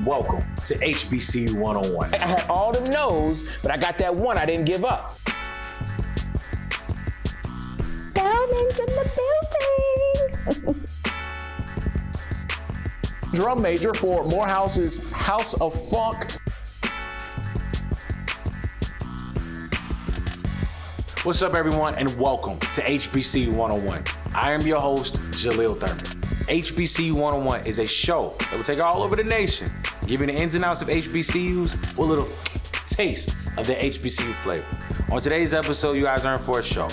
and welcome to HBCU 101. I had all them no's, but I got that one. I didn't give up. Spelman's in the building. Drum major for Morehouse's House of Funk. What's up, everyone, and welcome to HBCU 101. I am your host, Jaleel Thurman. HBCU 101 is a show that will take you all over the nation, give you the ins and outs of HBCUs with a little taste of the HBCU flavor. On today's episode, you guys are in for a show.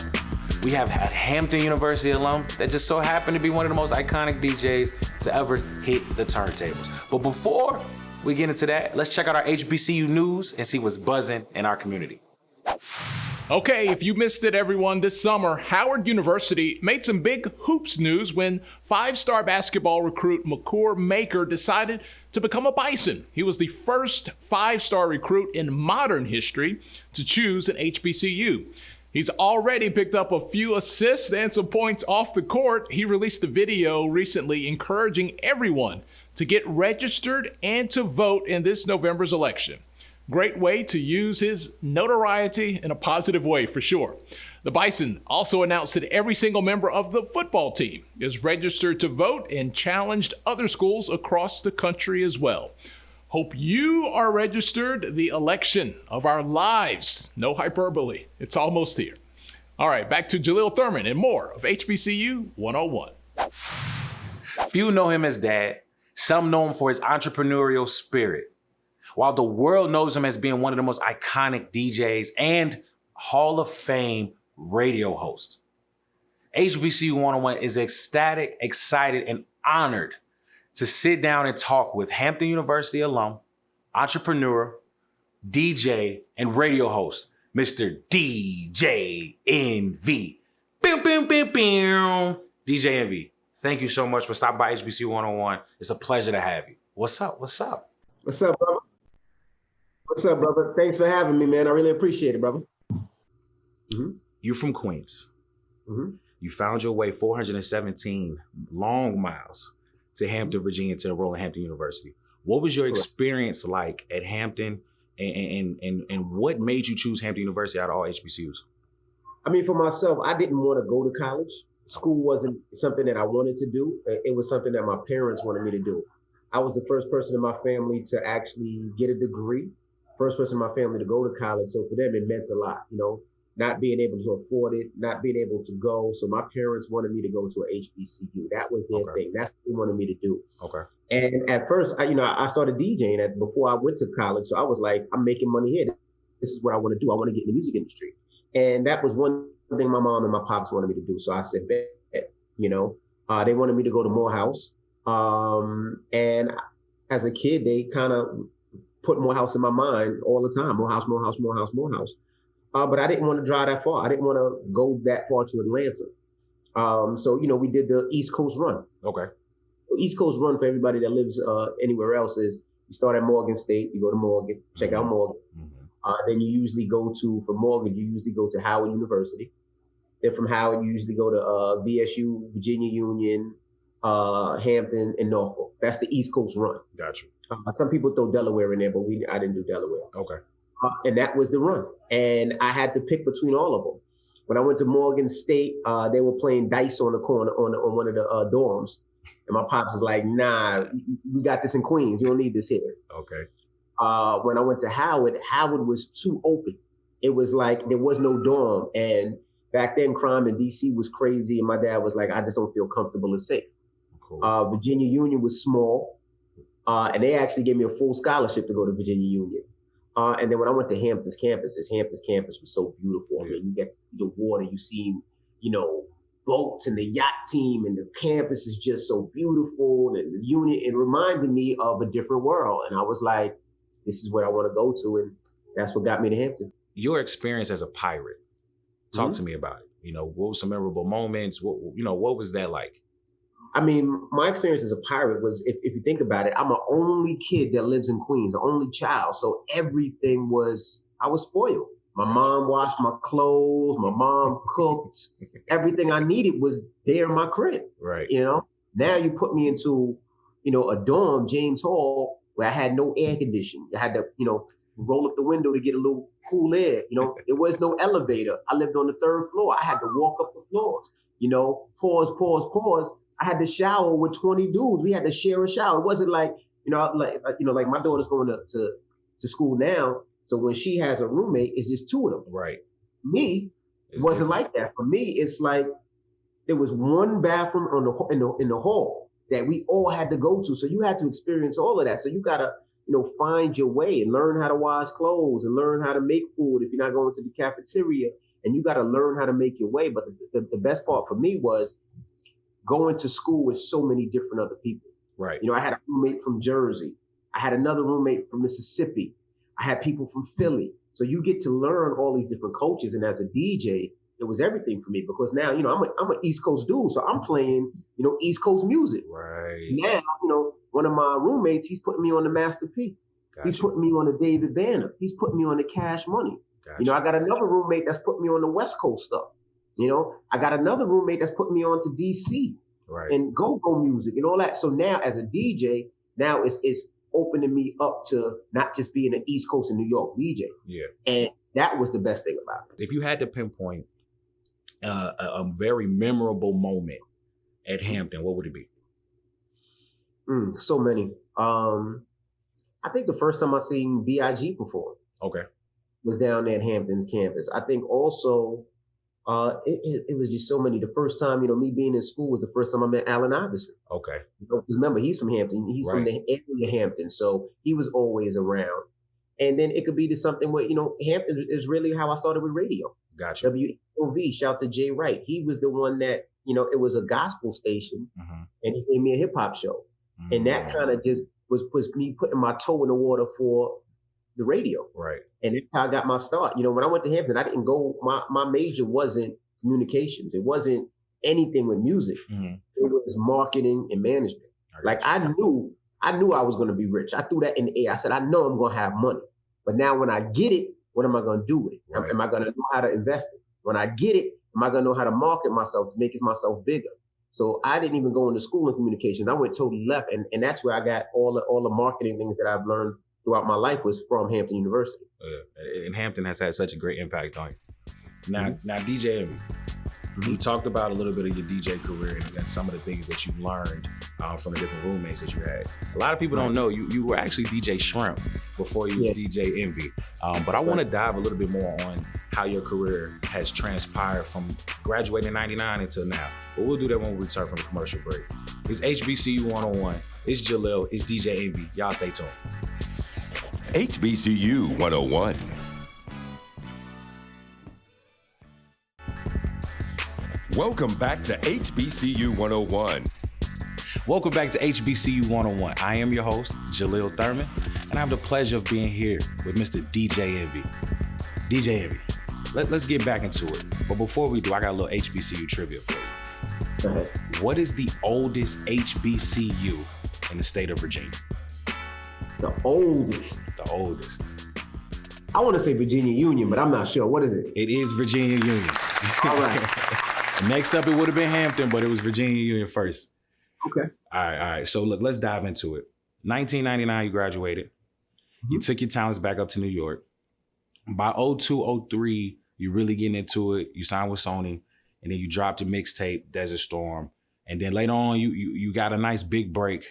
We have a Hampton University alum that just so happened to be one of the most iconic DJs to ever hit the turntables. But before we get into that, let's check out our HBCU news and see what's buzzing in our community. Okay, if you missed it, everyone, this summer, Howard University made some big hoops news when five-star basketball recruit McCord Maker decided to become a Bison. He was the first five-star recruit in modern history to choose an HBCU. He's already picked up a few assists and some points off the court. He released a video recently encouraging everyone to get registered and to vote in this November's election. Great way to use his notoriety in a positive way, for sure. The Bison also announced that every single member of the football team is registered to vote and challenged other schools across the country as well. Hope you are registered. The election of our lives. No hyperbole. It's almost here. All right, back to Jaleel Thurman and more of HBCU 101. Few know him as Dad. Some know him for his entrepreneurial spirit. While the world knows him as being one of the most iconic DJs and Hall of Fame radio host. HBCU 101 is ecstatic, excited, and honored to sit down and talk with Hampton University alum, entrepreneur, DJ, and radio host, Mr. DJ NV. Bim, bim, bim, bim. DJ NV, thank you so much for stopping by HBCU 101. It's a pleasure to have you. What's up? What's up? What's up, brother? What's up, brother? Thanks for having me, man. I really appreciate it, brother. Mm-hmm. You're from Queens. Mm-hmm. You found your way 417 long miles to Hampton, Virginia, to enroll at Hampton University. What was your experience like at Hampton, and what made you choose Hampton University out of all HBCUs? I mean, for myself, I didn't want to go to college. School wasn't something that I wanted to do. It was something that my parents wanted me to do. I was the first person in my family to actually get a degree, first person in my family to go to college. So for them, it meant a lot, you know, not being able to afford it, not being able to go. So my parents wanted me to go to an HBCU. That was their thing. That's what they wanted me to do. Okay. And at first, I started DJing before I went to college. So I was like, I'm making money here. This is what I want to do. I want to get in the music industry. And that was one thing my mom and my pops wanted me to do. So I said, bet, you know, they wanted me to go to Morehouse. And as a kid, they kind of put Morehouse in my mind all the time. Morehouse. But I didn't want to drive that far. I didn't want to go that far to Atlanta. So, you know, we did the East Coast run. Okay. East Coast run for everybody that lives anywhere else is you start at Morgan State, you go to Morgan, check out Morgan. Mm-hmm. Then you usually go from Morgan, you usually go to Howard University. Then from Howard, you usually go to VSU, Virginia Union, Hampton, and Norfolk. That's the East Coast run. Gotcha. Some people throw Delaware in there, but I didn't do Delaware. Okay. And that was the run. And I had to pick between all of them. When I went to Morgan State, they were playing dice on the corner on one of the dorms. And my pops was like, nah, we got this in Queens. You don't need this here. Okay. When I went to Howard was too open. It was like there was no dorm. And back then, crime in D.C. was crazy. And my dad was like, I just don't feel comfortable and safe. Cool. Virginia Union was small. And they actually gave me a full scholarship to go to Virginia Union. And then when I went to Hampton's campus was so beautiful. I mean, you get the water, you see, you know, boats and the yacht team, and the campus is just so beautiful. And the unit, it reminded me of a different world. And I was like, this is where I want to go to. And that's what got me to Hampton. Your experience as a pirate, talk to me about it. You know, what were some memorable moments? What was that like? I mean, my experience as a pirate was, if you think about it, I'm the only kid that lives in Queens, the only child. So everything I was spoiled. My mom washed my clothes. My mom cooked. Everything I needed was there in my crib. Right. You know, now you put me into, you know, a dorm, James Hall, where I had no air conditioning. I had to, roll up the window to get a little cool air. There was no elevator. I lived on the 3rd floor. I had to walk up the floors. Pause. I had to shower with 20 dudes. We had to share a shower. It wasn't like, like my daughter's going to school now. So when she has a roommate, it's just 2 of them. Right. Me, it wasn't like that. For me, it's like there was one bathroom in the hall that we all had to go to. So you had to experience all of that. So you gotta, find your way and learn how to wash clothes and learn how to make food if you're not going to the cafeteria. And you gotta learn how to make your way. But the best part for me was going to school with so many different other people. Right. I had a roommate from Jersey. I had another roommate from Mississippi. I had people from Philly. So you get to learn all these different cultures. And as a DJ, it was everything for me because now, I'm an East Coast dude. So I'm playing, East Coast music. Right. Now, one of my roommates, he's putting me on the Master P. Gotcha. He's putting me on the David Banner. He's putting me on the Cash Money. Gotcha. I got another roommate that's putting me on the West Coast stuff. I got another roommate that's putting me on to DC Right. and go-go music and all that. So now as a DJ, now it's opening me up to not just being an East Coast and New York DJ. Yeah. And that was the best thing about it. If you had to pinpoint a very memorable moment at Hampton, what would it be? So many. I think the first time I seen B.I.G. perform Okay. was down there at Hampton campus. I think also it was just so many. The first time, me being in school was the first time I met Allen Iverson. Okay. Remember, he's from Hampton. He's from the area Hampton, so he was always around. And then it could be to something where, Hampton is really how I started with radio. Gotcha. WOV, shout to Jay Wright. He was the one that, it was a gospel station, and he gave me a hip hop show. And that kind of just was me putting my toe in the water for the radio. Right. And that's how I got my start. When I went to Hampton, I didn't go, my major wasn't communications. It wasn't anything with music. It was marketing and management. I knew I was going to be rich. I threw that in the air. I said, I know I'm going to have money. But now when I get it, what am I going to do with it? Right. Am I going to know how to invest it? When I get it, am I going to know how to market myself to make myself bigger? So I didn't even go into school in communications. I went totally left. And that's where I got all the marketing things that I've learned throughout my life was from Hampton University. Yeah. And Hampton has had such a great impact on you. Now DJ Envy, you talked about a little bit of your DJ career and some of the things that you learned from the different roommates that you had. A lot of people don't know you were actually DJ Shrimp before you was DJ Envy. But I want to dive a little bit more on how your career has transpired from graduating in 99 until now. But we'll do that when we return from the commercial break. It's HBCU 101. It's Jalil. It's DJ Envy. Y'all stay tuned. HBCU 101. Welcome back to HBCU 101. Welcome back to HBCU 101. I am your host, Jalil Thurman, and I have the pleasure of being here with Mr. DJ Envy. DJ Envy, let's get back into it. But before we do, I got a little HBCU trivia for you. Go ahead. What is the oldest HBCU in the state of Virginia? The oldest. The oldest. I want to say Virginia Union, but I'm not sure. What is it? It is Virginia Union. All right. Next up, it would have been Hampton, but it was Virginia Union first. Okay. All right. So look, let's dive into it. 1999, you graduated. You took your talents back up to New York. By 02, 03, you really getting into it. You signed with Sony, and then you dropped your mixtape, Desert Storm. And then later on, you got a nice big break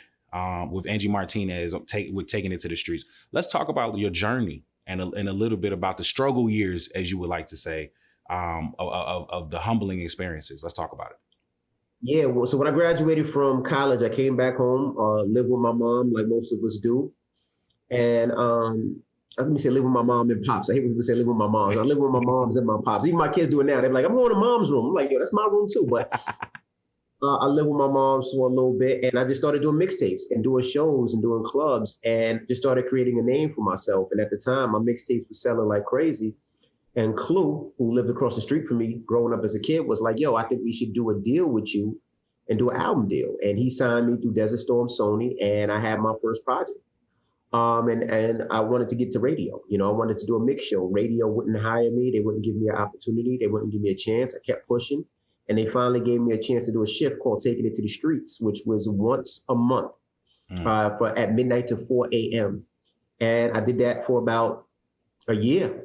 with Angie Martinez with Taking It to the Streets. Let's talk about your journey and a little bit about the struggle years, as you would like to say, of the humbling experiences. Let's talk about it. Yeah, well, so when I graduated from college, I came back home, lived with my mom like most of us do. And let me say live with my mom and pops. I hate when people say live with my moms. I live with my moms and my pops. Even my kids do it now. They're like, I'm going to mom's room. I'm like, yo, that's my room too. But I lived with my mom for a little bit, and I just started doing mixtapes and doing shows and doing clubs and just started creating a name for myself. And at the time, my mixtapes were selling like crazy. And Clue, who lived across the street from me growing up as a kid, was like, yo, I think we should do a deal with you and do an album deal. And he signed me through Desert Storm Sony, and I had my first project. And I wanted to get to radio. I wanted to do a mix show. Radio wouldn't hire me. They wouldn't give me an opportunity. They wouldn't give me a chance. I kept pushing. And they finally gave me a chance to do a shift called Taking It to the Streets, which was once a month. for at midnight to 4 a.m. And I did that for about a year.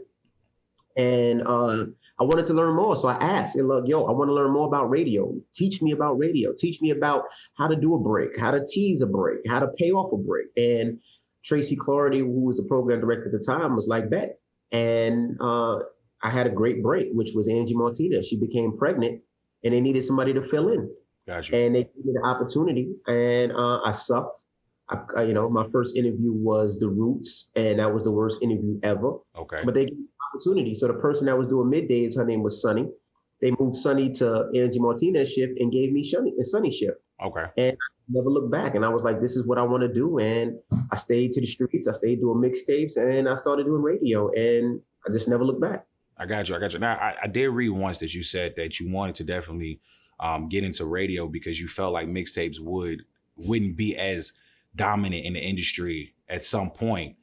And I wanted to learn more. So I asked, and look, I want to learn more about radio. Teach me about radio. Teach me about how to do a break, how to tease a break, how to pay off a break. And Tracy Clardy, who was the program director at the time, was like, bet. And I had a great break, which was Angie Martinez. She became pregnant and they needed somebody to fill in. Gotcha. And they gave me the opportunity, and I sucked. My first interview was The Roots, and that was the worst interview ever. Okay. But they gave me the opportunity. So the person that was doing middays, her name was Sunny. They moved Sunny to Angie Martinez shift and gave me Sunny shift. Okay. And I never looked back. And I was like, this is what I want to do. And I stayed to the streets. I stayed doing mixtapes, and I started doing radio, and I just never looked back. I got you. Now, I did read once that you said that you wanted to definitely get into radio because you felt like mixtapes wouldn't be as dominant in the industry at some point.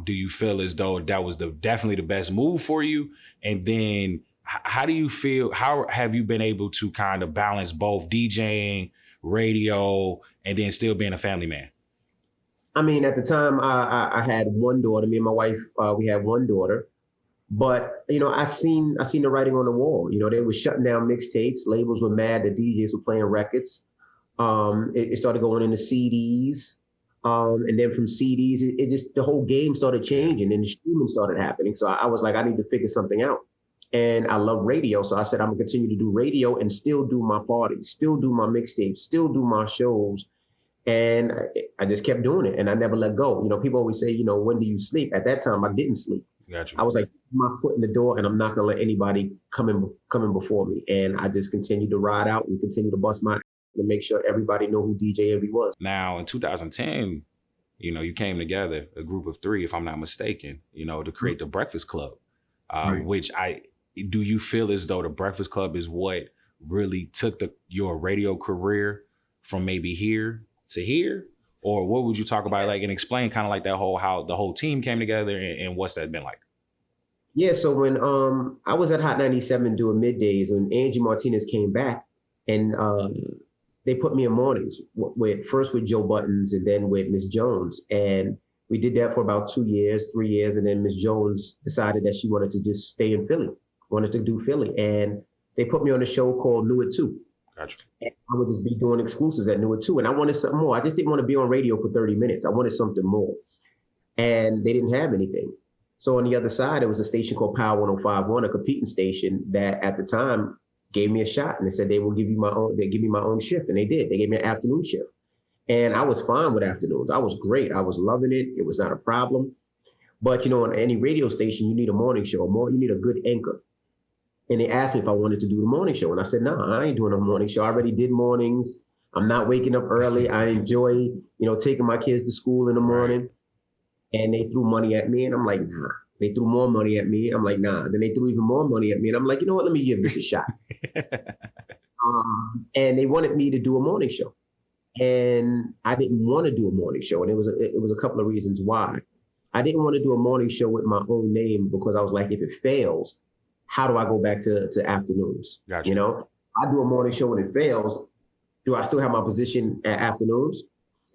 Do you feel as though that was definitely the best move for you? And then how do you feel? How have you been able to kind of balance both DJing, radio, and then still being a family man? I mean, at the time, I had one daughter. Me and my wife, we had one daughter. But, I seen the writing on the wall. They were shutting down mixtapes. Labels were mad that DJs were playing records. It started going into CDs. And then from CDs, it just, the whole game started changing and the streaming started happening. So I was like, I need to figure something out. And I love radio. So I said, I'm going to continue to do radio and still do my parties, still do my mixtapes, still do my shows. And I just kept doing it and I never let go. People always say, when do you sleep? At that time, I didn't sleep. Gotcha. I was like, my foot in the door and I'm not going to let anybody come in before me. And I just continued to ride out and continue to bust my ass to make sure everybody knew who DJ Envy was. Now, in 2010, you came together, a group of three, if I'm not mistaken, to create the Breakfast Club, Right. Do you feel as though the Breakfast Club is what really took your radio career from maybe here to here? Or what would you talk about, and explain kind of like how the whole team came together and what's that been like? Yeah, so when I was at Hot 97 doing middays, when Angie Martinez came back and they put me in mornings, first with Joe Buttons and then with Miss Jones. And we did that for about 2 years, 3 years. And then Miss Jones decided that she wanted to just stay in Philly, wanted to do Philly. And they put me on a show called New It 2. Gotcha. And I would just be doing exclusives at New It 2. And I wanted something more. I just didn't want to be on radio for 30 minutes. I wanted something more. And they didn't have anything. So on the other side, there was a station called Power 105.1, a competing station that at the time gave me a shot. And they said they give me my own shift. And they did. They gave me an afternoon shift. And I was fine with afternoons. I was great. I was loving it. It was not a problem. But, on any radio station, you need a morning show. You need a good anchor. And they asked me if I wanted to do the morning show. And I said, no, I ain't doing a morning show. I already did mornings. I'm not waking up early. I enjoy, taking my kids to school in the morning. And they threw money at me. And I'm like, nah. They threw more money at me. I'm like, nah. Then they threw even more money at me. And I'm like, you know what? Let me give this a shot. And they wanted me to do a morning show. And I didn't want to do a morning show. And it was a couple of reasons why. I didn't want to do a morning show with my own name because I was like, if it fails, how do I go back to afternoons? Gotcha. I do a morning show and it fails. Do I still have my position at afternoons?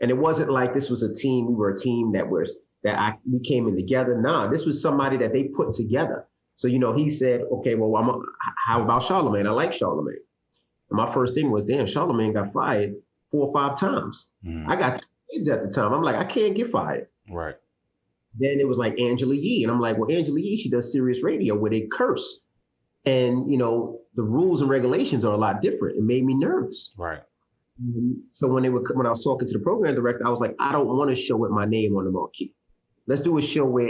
And it wasn't like this was a team. We were a team we came in together. Nah, this was somebody that they put together. So, he said, okay, well, how about Charlemagne? I like Charlemagne. And my first thing was, damn, Charlemagne got fired 4 or 5 times. I got 2 kids at the time. I'm like, I can't get fired. Right. Then it was like Angela Yee. And I'm like, well, Angela Yee, she does Sirius Radio where they curse. And, the rules and regulations are a lot different. It made me nervous. Right. So when I was talking to the program director, I was like, I don't want a show with my name on the marquee. Let's do a show where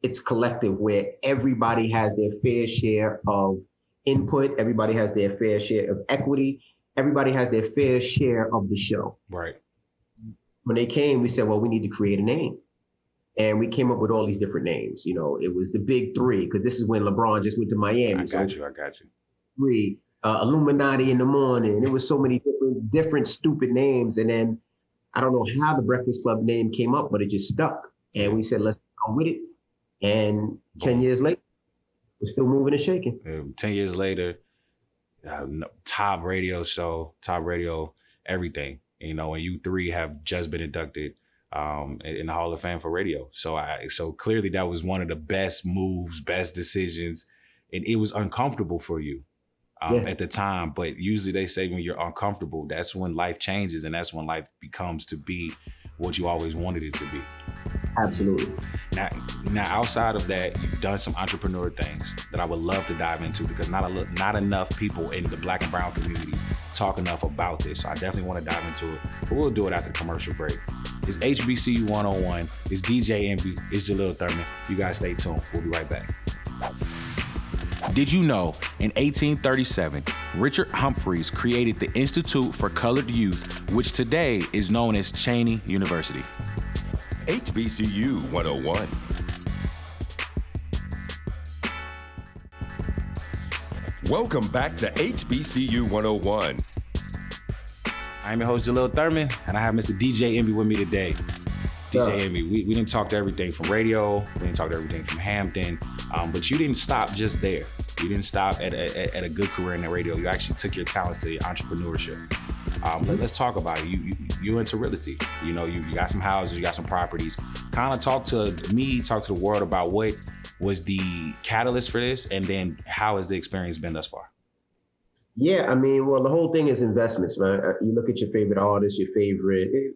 it's collective, where everybody has their fair share of input. Everybody has their fair share of equity. Everybody has their fair share of the show. Right. When they came, we said, well, we need to create a name. And we came up with all these different names. It was the big 3, because this is when LeBron just went to Miami. I got you. 3, Illuminati in the morning. It was so many different stupid names. And then I don't know how the Breakfast Club name came up, but it just stuck. And we said, let's go with it. And 10 years later, we're still moving and shaking. 10 years later, top radio show, top radio, everything. and you three have just been inducted in the Hall of Fame for radio. So clearly that was one of the best moves, best decisions, and it was uncomfortable for you at the time. But usually they say when you're uncomfortable, that's when life changes, and that's when life becomes to be what you always wanted it to be. Absolutely. Now, outside of that, you've done some entrepreneur things that I would love to dive into, because not enough people in the Black and brown communities talk enough about this. So I definitely want to dive into it, but we'll do it after the commercial break. It's HBCU 101. It's DJ Envy. It's Jalil Thurman. You guys stay tuned. We'll be right back. Did you know in 1837, Richard Humphreys created the Institute for Colored Youth, which today is known as Cheney University? HBCU 101. Welcome back to HBCU 101. I'm your host, Jalil Thurman, and I have Mr. DJ Envy with me today. DJ Envy, we didn't talk to everything from radio, we didn't talk to everything from Hampton, but you didn't stop just there. You didn't stop at a good career in the radio. You actually took your talents to entrepreneurship. Let's talk about it. You into real estate. You got some houses, you got some properties. Kind of talk to the world about what was the catalyst for this, and then how has the experience been thus far? Yeah, I mean, well, the whole thing is investments, man. You look at your favorite artist, your favorite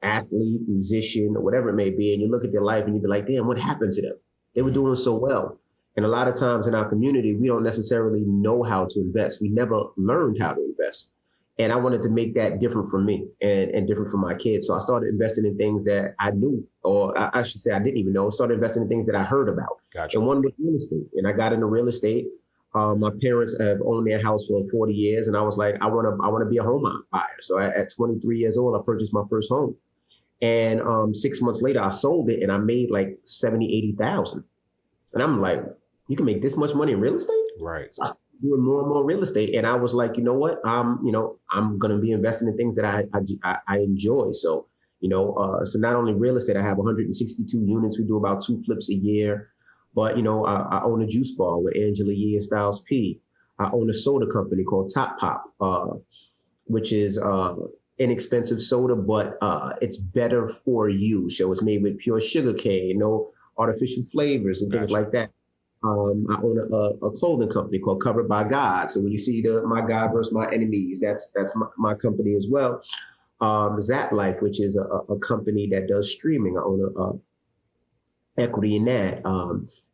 athlete, musician, or whatever it may be, and you look at their life and you be like, damn, what happened to them? They were doing so well. And a lot of times in our community, we don't necessarily know how to invest. We never learned how to invest. And I wanted to make that different for me and different for my kids. So I started investing in things that I knew, or I should say I didn't even know. I started investing in things that I heard about. Gotcha. And one was real estate. And I got into real estate. My parents have owned their house for 40 years. And I was like, I want to be a home buyer. So at 23 years old, I purchased my first home. And 6 months later, I sold it and I made like 70, 80,000. And I'm like, you can make this much money in real estate? Right. So I started doing more and more real estate. And I was like, you know what? I'm going to be investing in things that I enjoy. So, so not only real estate, I have 162 units. We do about 2 flips a year. But, I own a juice bar with Angela Yee and Styles P. I own a soda company called Top Pop, which is inexpensive soda, but it's better for you. So it's made with pure sugar cane, no artificial flavors and things like that. I own a clothing company called Covered by God. So when you see My God versus My Enemies, that's my company as well. Zap Life, which is a company that does streaming. I own a equity in that.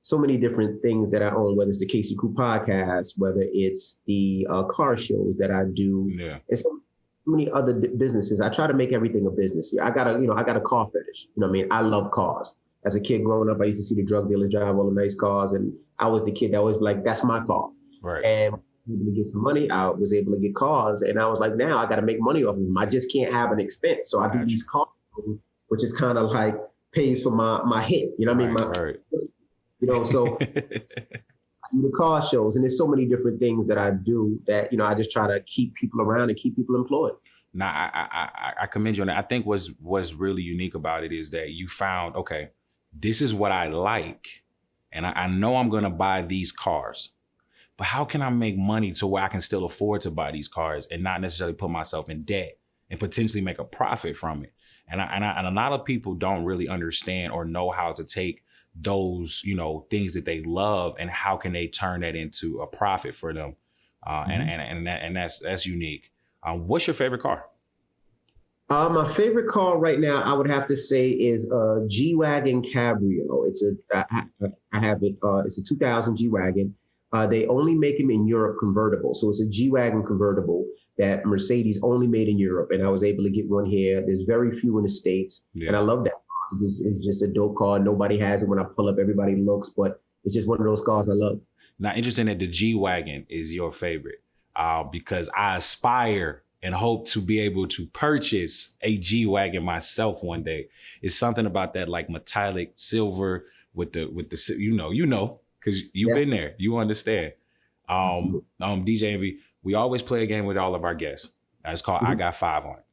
So many different things that I own, whether it's the Casey Crew podcast, whether it's the car shows that I do, and so many other businesses. I try to make everything a business. I got a car fetish. I love cars. As a kid growing up, I used to see the drug dealers drive all the nice cars, and I was the kid that was like, that's my car. Right. And to get some money, I was able to get cars, and I was like, now I got to make money off of them. I just can't have an expense. So I do these cars, which is kind of like pays for my hit. You know what I mean? So I do the car shows, and there's so many different things that I do that, I just try to keep people around and keep people employed. Now, I commend you on that. I think what's really unique about it is that you found, okay, this is what I like, and I know I'm going to buy these cars, but how can I make money to where I can still afford to buy these cars and not necessarily put myself in debt and potentially make a profit from it? And a lot of people don't really understand or know how to take those, things that they love and how can they turn that into a profit for them. And that's unique. What's your favorite car? My favorite car right now, I would have to say, is a G-Wagon Cabrio. I have it. It's a 2000 G-Wagon. They only make them in Europe convertible. So it's a G-Wagon convertible that Mercedes only made in Europe. And I was able to get one here. There's very few in the States. Yeah. And I love that car. It's just a dope car. Nobody has it. When I pull up, everybody looks. But it's just one of those cars I love. Now, interesting that the G-Wagon is your favorite because I aspire and hope to be able to purchase a G-Wagon myself one day. It's something about that like metallic silver with the because you've been there, you understand. DJ Envy, we always play a game with all of our guests. It's called I Got 5 on it.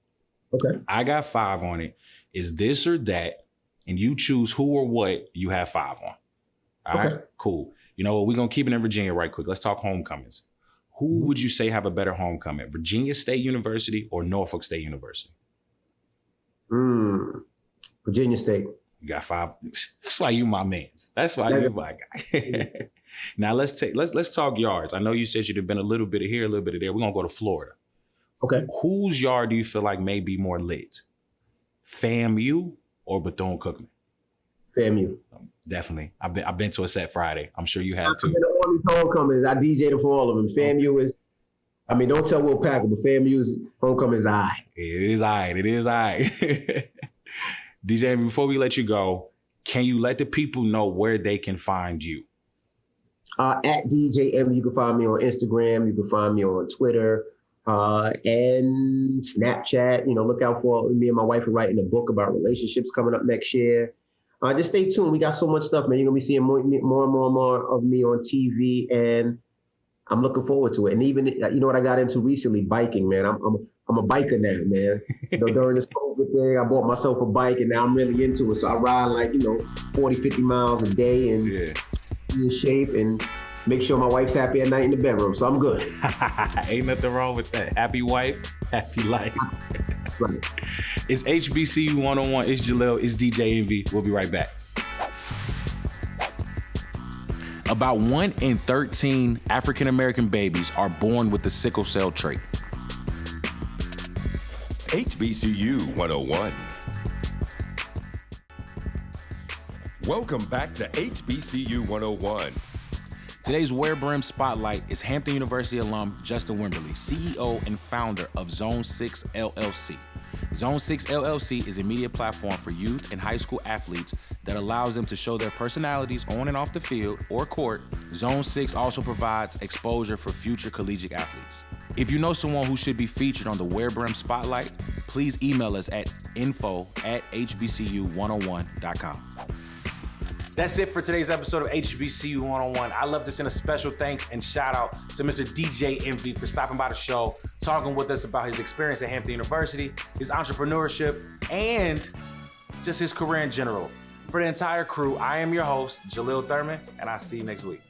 Okay. I Got 5 on it is this or that, and you choose who or what you have 5 on. All right, cool. You know what? We're gonna keep it in Virginia right quick. Let's talk homecomings. Who would you say have a better homecoming, Virginia State University or Norfolk State University? Virginia State. You got 5. That's why you my mans. That's why you my guy. Now let's talk yards. I know you said you'd have been a little bit of here, a little bit of there. We're gonna go to Florida. Okay. Whose yard do you feel like may be more lit? FAMU or Bethune-Cookman? FAMU. Definitely. I've been to a set Friday. I'm sure you have too. I've been to all these homecomings. I DJ'd for all of them. FAMU is, I mean, don't tell Will Packer, but FAMU's homecoming is I. It is I. DJ, before we let you go, can you let the people know where they can find you? At DJ M, you can find me on Instagram. You can find me on Twitter and Snapchat. You know, look out for me and my wife are writing a book about relationships coming up next year. Just stay tuned. We got so much stuff, man. You're gonna be seeing more and more of me on TV, and I'm looking forward to it. And even, you know what I got into recently? Biking, man. I'm a biker now, man. You know, during this COVID thing, I bought myself a bike, and now I'm really into it. So I ride like, 40, 50 miles a day and be in shape and make sure my wife's happy at night in the bedroom. So I'm good. Ain't nothing wrong with that. Happy wife, happy life. Right. It's HBCU 101. It's Jalil. It's DJ Envy. We'll be right back. About 1 in 13 African-American babies are born with the sickle cell trait. HBCU 101. Welcome back to HBCU 101. Today's Wear Brim Spotlight is Hampton University alum Justin Wimberly, CEO and founder of Zone 6 LLC. Zone 6 LLC is a media platform for youth and high school athletes that allows them to show their personalities on and off the field or court. Zone 6 also provides exposure for future collegiate athletes. If you know someone who should be featured on the Wear Brim Spotlight, please email us at info@hbcu101.com. That's it for today's episode of HBCU 101. I'd love to send a special thanks and shout out to Mr. DJ Envy for stopping by the show, talking with us about his experience at Hampton University, his entrepreneurship, and just his career in general. For the entire crew, I am your host, Jalil Thurman, and I'll see you next week.